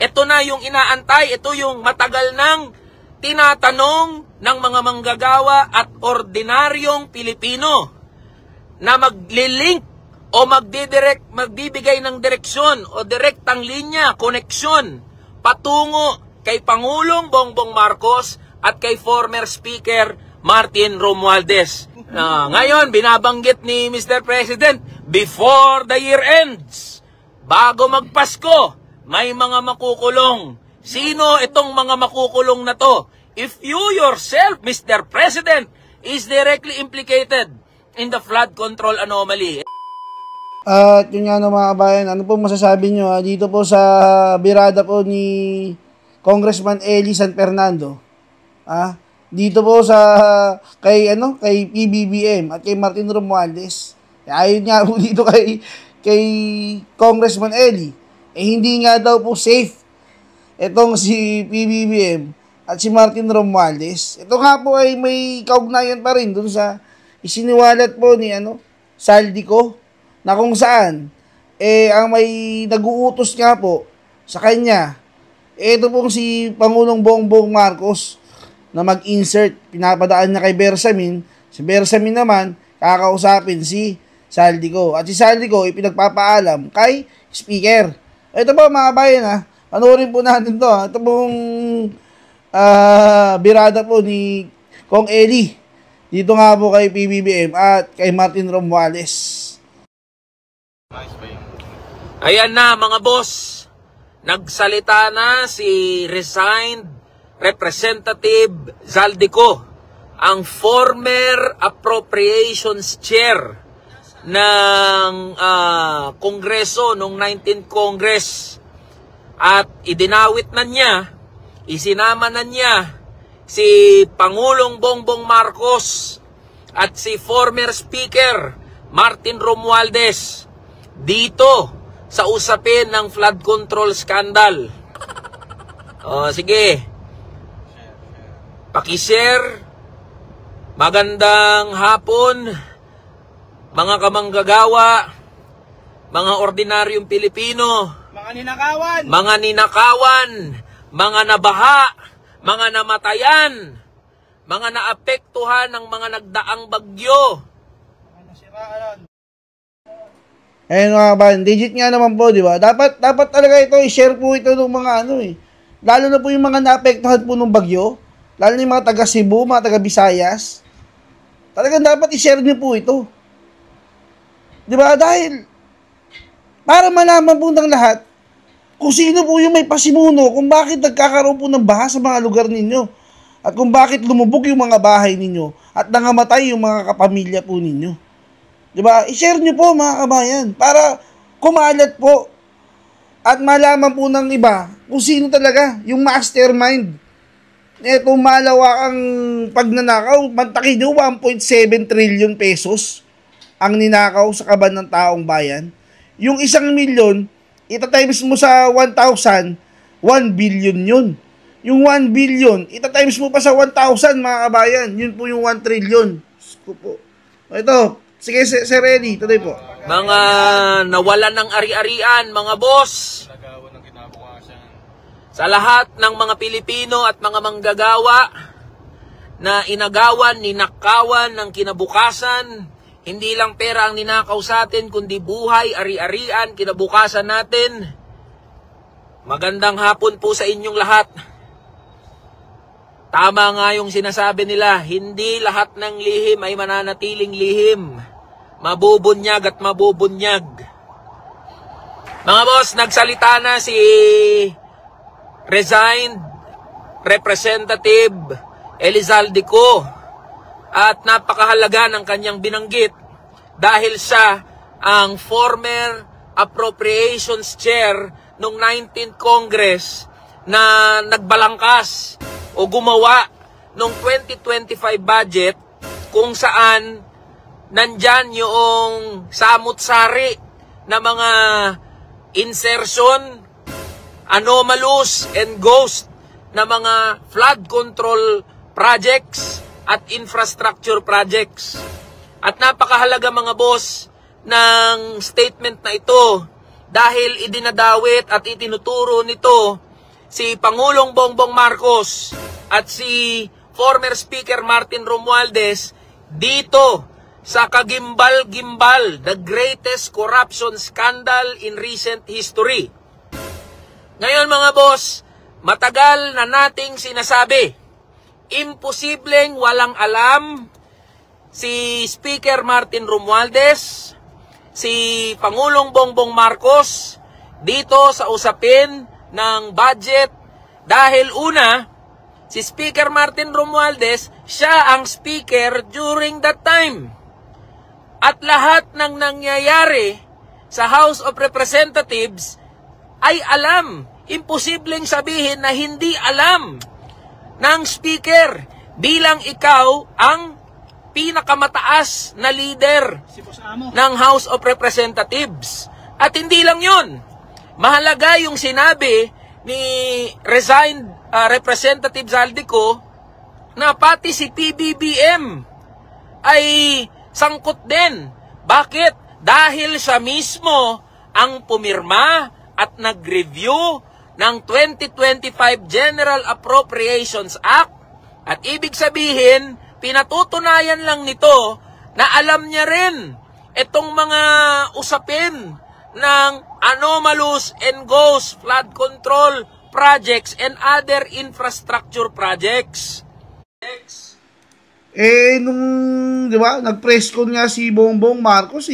Ito na yung inaantay, ito yung matagal nang tinatanong ng mga manggagawa at ordinaryong Pilipino na maglilink o magbibigay ng direksyon o direktang linya, koneksyon patungo kay Pangulong Bongbong Marcos at kay former Speaker Martin Romualdez. Ngayon, binabanggit ni Mr. President, before the year ends, bago magpasko, may mga makukulong. Sino itong mga makukulong na to? If you yourself, Mr. President, is directly implicated in the flood control anomaly. At yun nga mga kabayan, ano po masasabi nyo dito po sa birada po ni Congressman Eli San Fernando? Dito po sa kay PBBM at kay Martin Romualdez. Ayun nga po dito kay Congressman Eli. Hindi nga daw po safe itong si PBBM at si Martin Romualdez. Ito nga po ay may kaugnayan pa rin dun sa isiniwalat po ni Saldico, na kung saan ang may nag-uutos nga po sa kanya ito pong si Pangulong Bongbong Marcos na mag-insert, pinapadaan niya kay Bersamin. Si Bersamin naman kakausapin si Saldico, at si Saldico ipinagpapaalam kay Speaker. Ito po mga bayan, panoorin po natin to. Ito pong birada po ni Kong Eli dito nga po kay PBBM at kay Martin Romualdez. Ayan na mga boss, nagsalita na si resigned Representative Zaldico, ang former Appropriations Chair ng Kongreso noong 19th Congress, at idinawit na niya, isinama na niya si Pangulong Bongbong Marcos at si former Speaker Martin Romualdez dito sa usapin ng flood control scandal. Sige, pakishare. Magandang hapon mga kamanggagawa, mga ordinaryong Pilipino, mga ninakawan, mga nabaha, mga namatayan, mga naapektuhan ng mga nagdaang bagyo. Ayun mga kabayan, digit nga naman po, di ba? Dapat talaga ito, i-share po ito ng mga lalo na po yung mga naapektuhan po ng bagyo, lalo na yung mga taga Cebu, mga taga Visayas. Talagang dapat i-share niyo po ito. Di ba? Dahil para malaman po ng lahat kung sino po yung may pasimuno, kung bakit nagkakaroon po ng baha sa mga lugar ninyo, at kung bakit lumubog yung mga bahay ninyo at nangamatay yung mga kapamilya po ninyo. Diba? I-share nyo po mga kabayan para kumalat po at malaman po ng iba kung sino talaga yung mastermind. Itong malawakang pagnanakaw, mantakin nyo 1.7 trillion pesos ang ninakaw sa kaban ng taong bayan. Yung 1 milyon, itatimes mo sa 1,000, 1 billion yun. Yung 1 billion, itatimes mo pa sa 1,000 mga kabayan, yun po yung 1 trillion. Ito, sige, Sir Eli, tuloy po. Mga nawalan ng ari-arian, mga boss. Sa lahat ng mga Pilipino at mga manggagawa na inagawan, ninakawan ng kinabukasan, hindi lang pera ang ninakaw sa atin, kundi buhay, ari-arian, kinabukasan natin. Magandang hapon po sa inyong lahat. Tama nga yung sinasabi nila, hindi lahat ng lihim ay mananatiling lihim. Mabubunyag at mabubunyag. Mga boss, nagsalita na si resigned Representative Eli Zaldico at napakahalaga ng kanyang binanggit dahil siya ang former Appropriations Chair noong 19th Congress na nagbalangkas o gumawa noong 2025 budget kung saan nandyan yung samut-sari na mga insertion, anomalous and ghost na mga flood control projects at infrastructure projects. At napakahalaga mga boss ng statement na ito dahil idinadawit at itinuturo nito si Pangulong Bongbong Marcos at si former Speaker Martin Romualdez dito sa kagimbal-gimbal, the greatest corruption scandal in recent history. Ngayon mga boss, matagal na nating sinasabi, imposibleng walang alam si Speaker Martin Romualdez, si Pangulong Bongbong Marcos dito sa usapin ng budget dahil una, si Speaker Martin Romualdez, siya ang speaker during that time. At lahat ng nangyayari sa House of Representatives ay alam. Imposibleng sabihin na hindi alam ng speaker bilang ikaw ang pinakamataas na leader ng House of Representatives. At hindi lang yun. Mahalaga yung sinabi ni resigned Representative Zaldico na pati si PBBM ay sangkot din. Bakit? Dahil siya mismo ang pumirma at nag-review ng 2025 General Appropriations Act. At ibig sabihin, pinatutunayan lang nito na alam niya rin itong mga usapin ng anomalous and ghost flood control projects and other infrastructure projects. Nung, di ba, nag-press con nga si Bongbong Marcos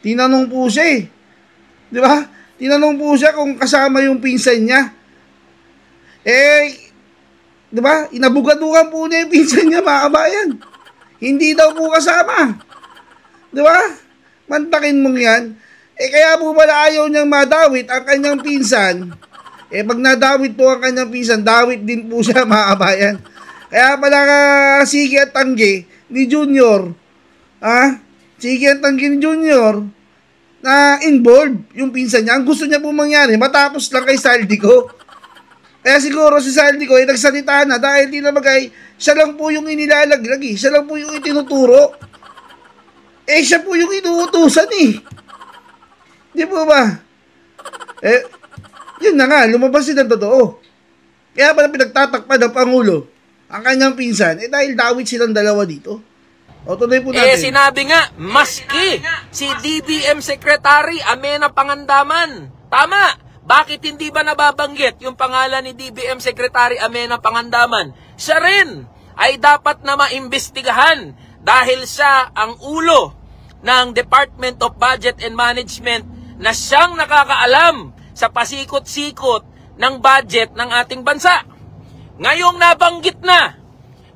tinanong po siya Di ba? Tinanong po siya kung kasama yung pinsan niya. Di ba? Inabugadukan po niya yung pinsan niya, mga kabayan. Hindi daw po kasama. Di ba? Mantakin mong yan. Kaya po pala ayaw niyang madawit ang kanyang pinsan. Pag nadawit po ang kanyang pinsan, dawit din po siya, mga kabayan. Kaya pala sige at tanggi ni Junior, sige at tanggi ni Junior, na involved yung pinsan niya. Ang gusto niya po mangyari, matapos lang kay Zaldico. Kaya siguro si Zaldico ay nagsalita na dahil tinamagay, siya lang po yung inilalaglag siya lang po yung itinuturo. Siya po yung inuutusan Di po ba? Yun na nga, lumabas din ang totoo. Kaya pala pinagtatakpan ng Pangulo ang kanyang pinsan, dahil dawit silang dalawa dito. O, tuloy po natin. Sinabi nga, maski si DBM Secretary Amenah Pangandaman. Tama. Bakit hindi ba nababanggit yung pangalan ni DBM Secretary Amenah Pangandaman? Siya rin ay dapat na maimbestigahan dahil siya ang ulo ng Department of Budget and Management na siyang nakakaalam sa pasikot-sikot ng budget ng ating bansa. Ngayong nabanggit na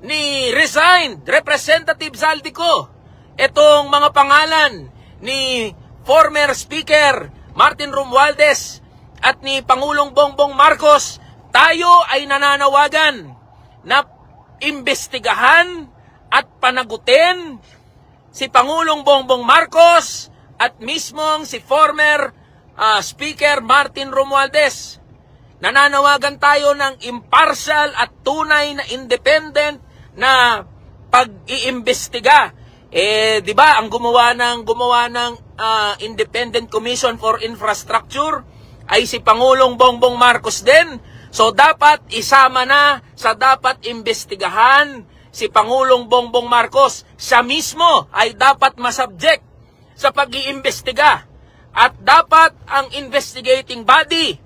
ni resigned Representative Zaldico itong mga pangalan ni former Speaker Martin Romualdez at ni Pangulong Bongbong Marcos, tayo ay nananawagan na imbestigahan at panagutin si Pangulong Bongbong Marcos at mismong si former Speaker Martin Romualdez. Nananawagan tayo ng impartial at tunay na independent na pag-iimbestiga. Di ba, ang gumawa ng Independent Commission for Infrastructure ay si Pangulong Bongbong Marcos din. So dapat isama na sa dapat imbestigahan si Pangulong Bongbong Marcos. Siya mismo ay dapat masubject sa pag-iimbestiga. At dapat ang investigating body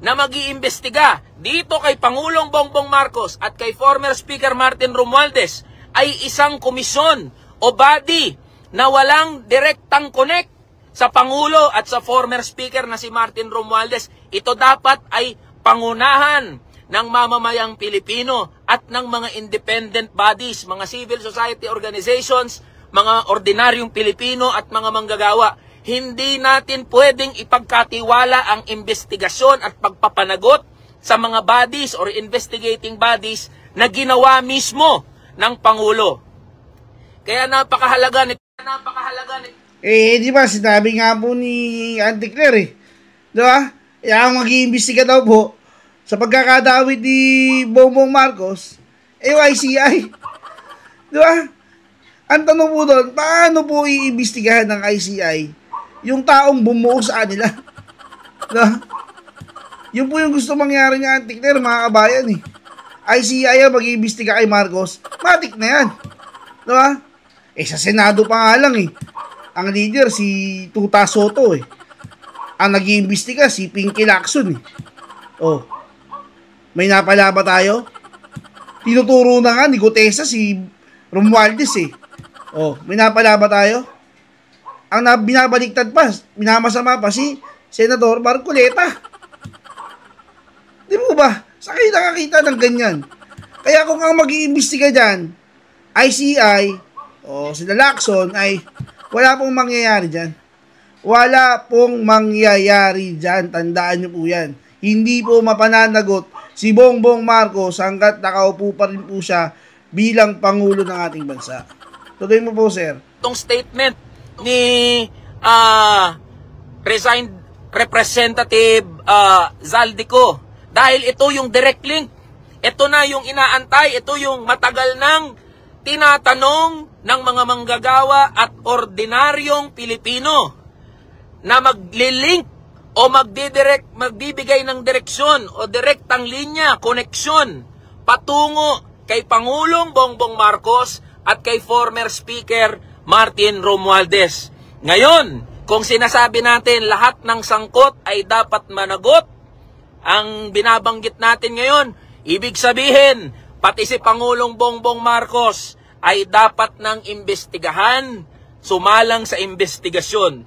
na mag-iimbestiga dito kay Pangulong Bongbong Marcos at kay former Speaker Martin Romualdez ay isang komisyon o body na walang direktang connect sa Pangulo at sa former Speaker na si Martin Romualdez. Ito dapat ay pangunahan ng mamamayang Pilipino at ng mga independent bodies, mga civil society organizations, mga ordinaryong Pilipino at mga manggagawa. Hindi natin pwedeng ipagkatiwala ang investigasyon at pagpapanagot sa mga bodies or investigating bodies na ginawa mismo ng Pangulo. Kaya napakahalaga nito. Di ba, sinabi nga po ni Auntie Claire Di ba? Ang mag-iimbestiga daw po sa pagkakadawit ni Bongbong Marcos, ICI. Di ba? Ang tanong po doon, paano po iimbestigahan ng ICI yung taong bumuo sa kanila? Diba? Yun po yung gusto mangyari ng Antikler, mga kabayan eh. ICI mag-iimbestiga kay Marcos, matik na yan. Diba? Sa Senado pa nga lang eh. Ang leader si Tuta Soto eh. Ang nag-iimbestiga si Pinky Lacson eh. May napala ba tayo? Tinuturo na nga ni Gutesa si Romualdez eh. May napala ba tayo? Ang binabaliktad pa, minamasama pa si Senador Marcoleta. Di mo ba? Sa kayo nakakita ng ganyan. Kaya kung ang mag-iimbestiga dyan, ICI, sila Lacson, ay wala pong mangyayari dyan. Wala pong mangyayari dyan. Tandaan nyo po yan. Hindi po mapananagot si Bongbong Marcos hanggat nakaupo pa rin po siya bilang Pangulo ng ating bansa. Tuloy mo po, sir. Itong statement ni resigned Representative Zaldico, dahil ito yung direct link, ito na yung inaantay, ito yung matagal nang tinatanong ng mga manggagawa at ordinaryong Pilipino na maglilink o magbibigay ng direksyon o direktang linya, koneksyon patungo kay Pangulong Bongbong Marcos at kay former Speaker Martin Romualdez. Ngayon, kung sinasabi natin lahat ng sangkot ay dapat managot, ang binabanggit natin ngayon, ibig sabihin, pati si Pangulong Bongbong Marcos ay dapat nang imbestigahan, sumalang sa investigasyon.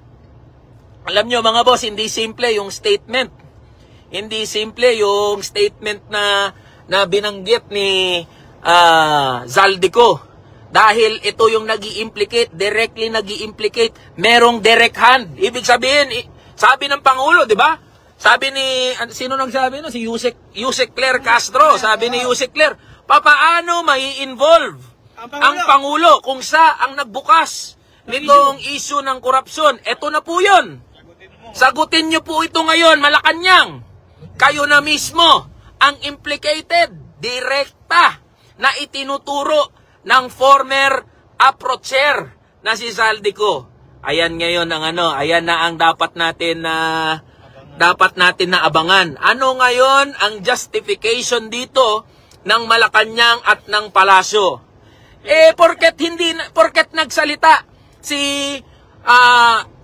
Alam nyo mga boss, hindi simple yung statement. Hindi simple yung statement na binanggit ni Zaldico. Dahil ito yung nag-i-implicate, directly nag-i-implicate, merong direct hand. Ibig sabihin, sabi ng Pangulo, di ba? Sabi ni, sino nagsabi no? Si Yusek Claire Castro. Sabi ni Yusek Claire, papaano mai-involve ang Pangulo kung siya ang nagbukas nitong issue ng korupsyon? Ito na po yun. Sagutin nyo po ito ngayon, Malacanang. Kayo na mismo ang implicated, direkta, na itinuturo ng former approacher na si Zaldico. Ayan ngayon ayan na ang dapat natin na abangan. Ano ngayon ang justification dito ng Malacanang at ng Palasyo? Porket nagsalita si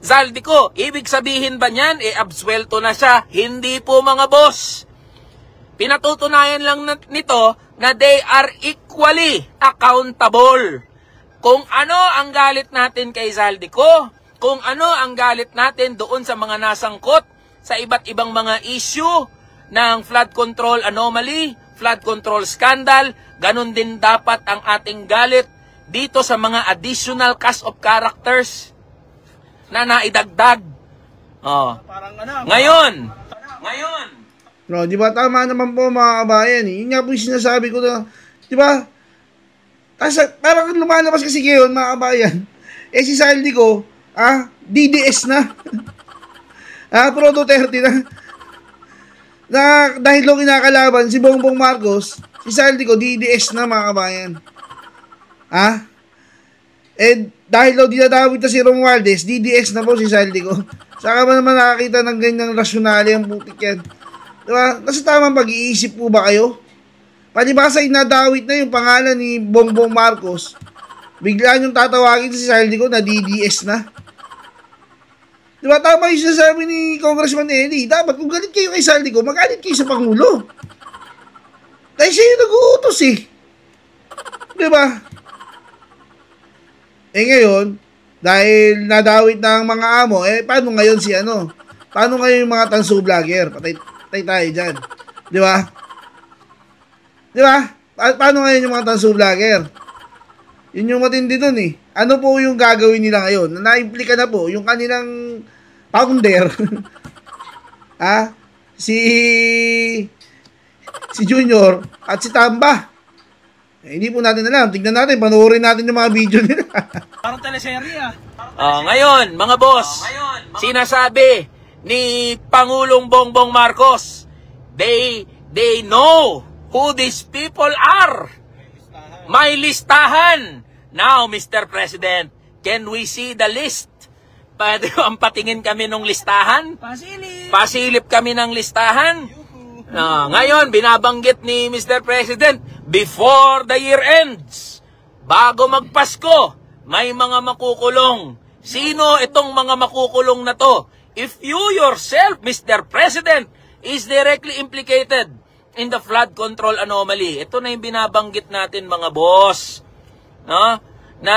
Zaldico, ibig sabihin ba niyan, absuelto na siya? Hindi po mga boss. Pinatutunayan lang nito na they are equally accountable. Kung ano ang galit natin kay Zaldico, kung ano ang galit natin doon sa mga nasangkot sa iba't ibang mga issue ng flood control anomaly, flood control scandal, ganun din dapat ang ating galit dito sa mga additional cast of characters na naidagdag. Ngayon. No, di ba tama naman po mga kabayan eh. Yun nga po yung sinasabi ko na, di ba? Parang lumalabas kasi ngayon mga kabayan. Si Zaldico, DDS na. Pro Duterte na dahil lang kinakalaban si Bongbong Marcos, si Zaldico DDS na mga kabayan. Dahil daw dinadawit na si Romualdez, DDS na po si Zaldico. Saka ba naman nakakita ng ganyang rasyonale ang butik yan? Diba? Nasa tamang pag-iisip po ba kayo? Palibasa inadawit na yung pangalan ni Bongbong Marcos, bigla niyong tatawagin si Zaldico na DDS na. Diba tama yung sinasabi ni Congressman Eli? Dapat kung galit kayo kay Zaldico, magalit kayo sa Pangulo. Dahil siya yung nag-uutos eh. Diba? Ngayon, dahil nadawit na ang mga amo, paano ngayon si Paano ngayon yung mga tanso vlogger? Patay tayo dyan. Diba? Diba? Paano ngayon yung mga tanso vlogger? Yun yung matindi dun eh. Ano po yung gagawin nila ngayon? Na-implika na po yung kanilang founder. Si Junior at si Tamba. Hindi po natin alam. Tignan natin, panoorin natin yung mga video nila. Parang teleserye ngayon, mga boss, sinasabi ni Pangulong Bongbong Marcos, they know who these people are. May listahan. Now, Mr. President, can we see the list? Patingin kami ng listahan? Pasilip. Pasilip kami ng listahan. Ngayon, binabanggit ni Mr. President, before the year ends, bago magpasko, may mga makukulong. Sino itong mga makukulong na to? If you yourself, Mr. President, is directly implicated in the flood control anomaly. Ito na yung binabanggit natin, mga boss. No? Na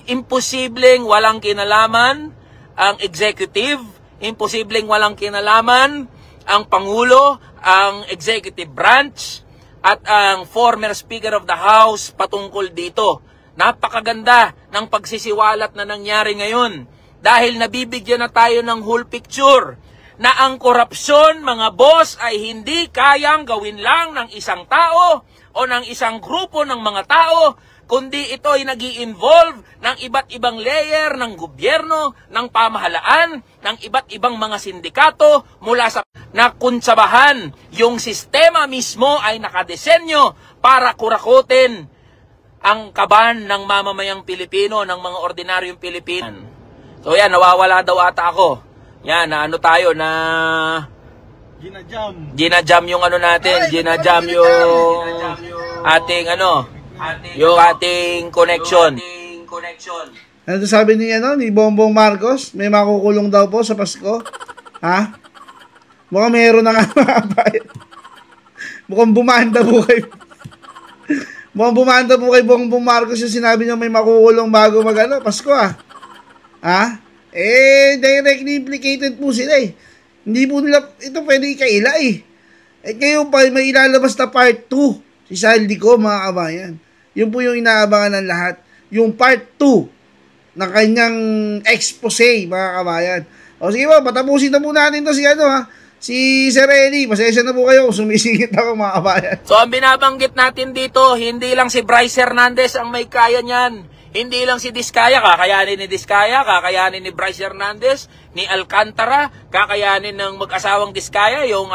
imposibleng walang kinalaman ang executive, imposibleng walang kinalaman ang Pangulo, ang executive branch, at ang former Speaker of the House patungkol dito. Napakaganda ng pagsisiwalat na nangyari ngayon dahil nabibigyan na tayo ng whole picture na ang korupsyon, mga boss, ay hindi kayang gawin lang ng isang tao o ng isang grupo ng mga tao, kundi ito ay nag-i-involve ng iba't ibang layer ng gobyerno, ng pamahalaan, ng iba't ibang mga sindikato mula sa nakunsabahan. Yung sistema mismo ay nakadesenyo para kurakutin ang kaban ng mamamayang Pilipino, ng mga ordinaryong Pilipino. So yan, nawawala daw ata ako. Yan, na ano tayo, na ginajam yung ano natin, ginajam yung ating ano, yung ating connection. Ano sabi ni Bongbong Marcos? May makukulong daw po sa Pasko? Ha? Mukhang meron na nga mga bayan. Mukhang bumanda po kayo. Mukhang bumanda po kay Bongbong Marcos yung sinabi niyo may makukulong bago Pasko Ha? Directly implicated po sila eh. Hindi po nila, ito pwede ikaila eh. Ngayon pa, may ilalabas na part 2 si Saldico, mga kabayan. Yun po yung inaabangan ng lahat. Yung part 2 ng kanyang expose, mga kabayan. O sige ba, patapusin na po natin to si Sir Eli. Pasensya na po kayo, sumisingit ako, mga kabayan. So ang binabanggit natin dito, hindi lang si Bryce Hernandez ang may kaya niyan. Hindi lang si Diskaya, kakayanin ni Diskaya, kakayanin ni Bryce Hernandez, ni Alcantara, kakayanin ng mag-asawang Diskaya, yung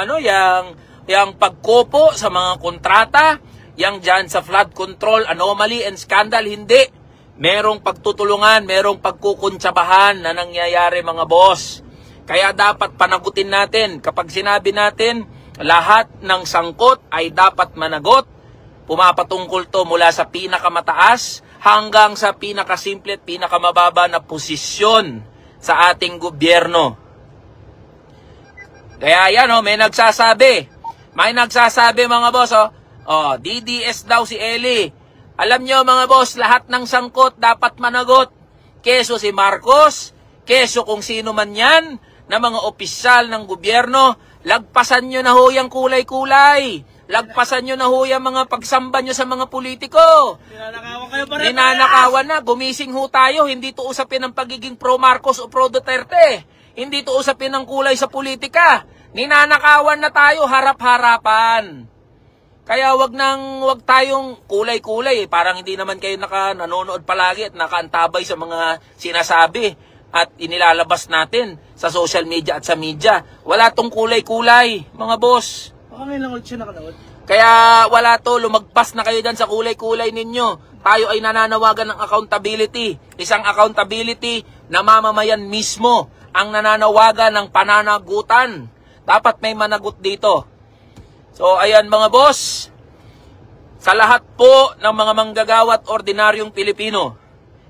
pagkopo sa mga kontrata, yung dyan sa flood control, anomaly and scandal, hindi. Merong pagtutulungan, merong pagkukuntsabahan na nangyayari, mga boss. Kaya dapat panagutin natin, kapag sinabi natin, lahat ng sangkot ay dapat managot, pumapatungkol to mula sa pinakamataas, hanggang sa pinakasimple at pinakamababa na posisyon sa ating gobyerno. Kaya yan, may nagsasabi. May nagsasabi, mga boss, DDS daw si Eli. Alam nyo, mga boss, lahat ng sangkot dapat managot. Keso si Marcos, keso kung sino man yan, na mga opisyal ng gobyerno, lagpasan nyo na ho yung kulay-kulay. Lagpasan nyo na ho yung mga pagsamba nyo sa mga politiko. Ninanakawan kayo pa rin. Ninanakawan na. Gumising ho tayo. Hindi to usapin ng pagiging pro-Marcos o pro-Duterte. Hindi to usapin ng kulay sa politika. Ninanakawan na tayo harap-harapan. Kaya wag tayong kulay-kulay. Parang hindi naman kayo nanonood palagi at nakaantabay sa mga sinasabi at inilalabas natin sa social media at sa media. Wala tong kulay-kulay, mga boss. Ngayon lang ulit siya nakanood. Kaya wala to, lumagpas na kayo dyan sa kulay-kulay ninyo. Tayo ay nananawagan ng accountability. Isang accountability na mamamayan mismo ang nananawagan ng pananagutan. Dapat may managot dito. So ayan, mga boss, sa lahat po ng mga manggagawa at ordinaryong Pilipino,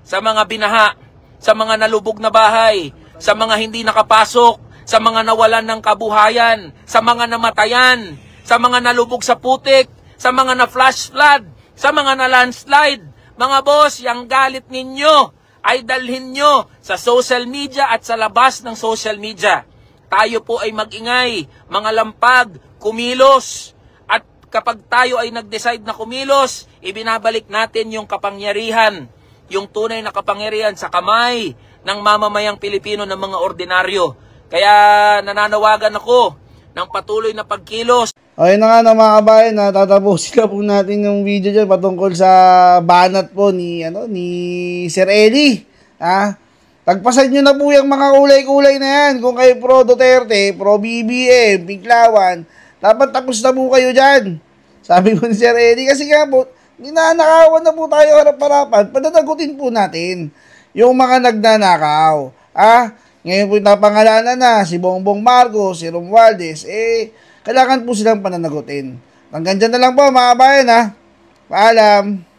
sa mga binaha, sa mga nalubog na bahay, sa mga hindi nakapasok, sa mga nawalan ng kabuhayan, sa mga namatayan, sa mga nalubog sa putik, sa mga na-flash flood, sa mga na-landslide. Mga boss, yung galit ninyo ay dalhin nyo sa social media at sa labas ng social media. Tayo po ay mag-ingay, mga lampag, kumilos. At kapag tayo ay nag-decide na kumilos, ibinabalik natin yung kapangyarihan, yung tunay na kapangyarihan sa kamay ng mamamayang Pilipino ng mga ordinaryo. Kaya nananawagan ako ng patuloy na pagkilos. Okay na nga mga kabayan, tatapusin na po natin yung video dyan patungkol sa banat po ni Sir Eli. Tagpasan nyo na po yung mga kulay-kulay na yan. Kung kayo pro Duterte, pro BBM, Biglawan, dapat tapos na po kayo dyan. Sabi ko ni Sir Eli, kasi nga po, ninanakawan na po tayo harap-harapan, padadagutin po natin yung mga nagnanakaw. Ngayon po napangalanan na si Bongbong Marcos, si Romualdez, kailangan po silang pananagutin. Hanggang dyan na lang po mga kabayan ha. Paalam.